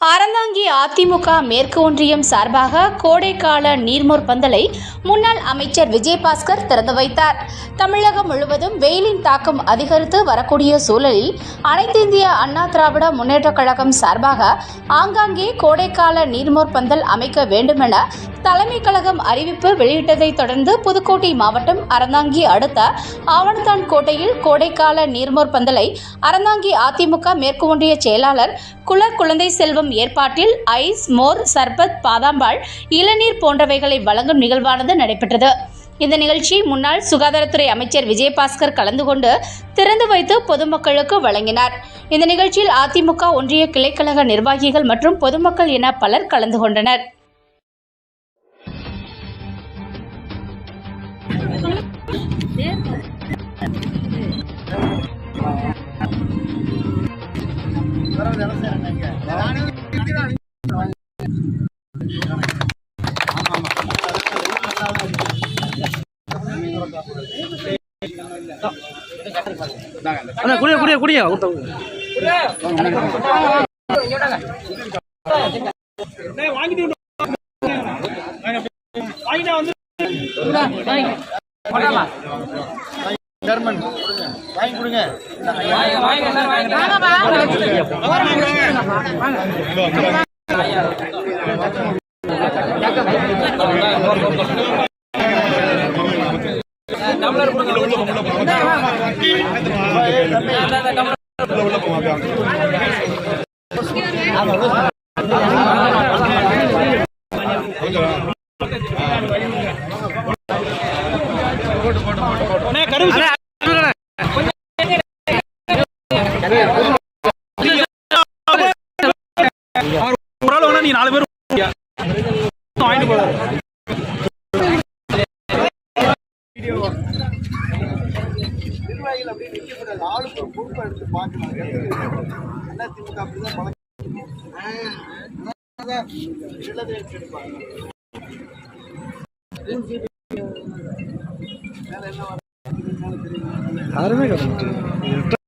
அறந்தாங்கி அதிமுக மேற்கு ஒன்றியம் சார்பாக கோடைக்கால நீர்மோர் பந்தலை முன்னாள் அமைச்சர் விஜயபாஸ்கர் திறந்து வைத்தார். தமிழகம் முழுவதும் வெயிலின் தாக்கம் அதிகரித்து வரக்கூடிய சூழலில் அனைத்து இந்திய அண்ணா திராவிட முன்னேற்றக் கழகம் சார்பாக ஆங்காங்கே கோடைக்கால நீர்மோர் பந்தல் அமைக்க வேண்டுமென தலைமை கழகம் அறிவிப்பு வெளியிட்டதை தொடர்ந்து புதுக்கோட்டை மாவட்டம் அறந்தாங்கி அடுத்த ஆவணத்தான் கோட்டையில் கோடைக்கால நீர்மோர் பந்தலை அறந்தாங்கி அதிமுக மேற்கு ஒன்றிய செயலாளர் குழந்தை செல்வம் ஏற்பாட்டில் ஐஸ், மோர், சர்பத், பாதாம்பால், இளநீர் போன்றவைகளை வழங்கும் நிகழ்வானது நடைபெற்றது. இந்த நிகழ்ச்சி முன்னாள் சுகாதாரத்துறை அமைச்சர் விஜயபாஸ்கர் கலந்து கொண்டு திறந்து வைத்து பொதுமக்களுக்கு வழங்கினார். இந்த நிகழ்ச்சியில் அதிமுக ஒன்றிய கிளைக்கழக நிர்வாகிகள் மற்றும் பொதுமக்கள் என பலர் கலந்து கொண்டனர். நீ 4 பேர் வாங்கிட்டு போற நிர்வாகிகள் அப்படியே நிற்கப்படாது. ஆளுக்கு ஒரு பொறுப்பை எடுத்து பார்க்கணும். அண்ணா திமுக அப்படிதான் பழக்கம்.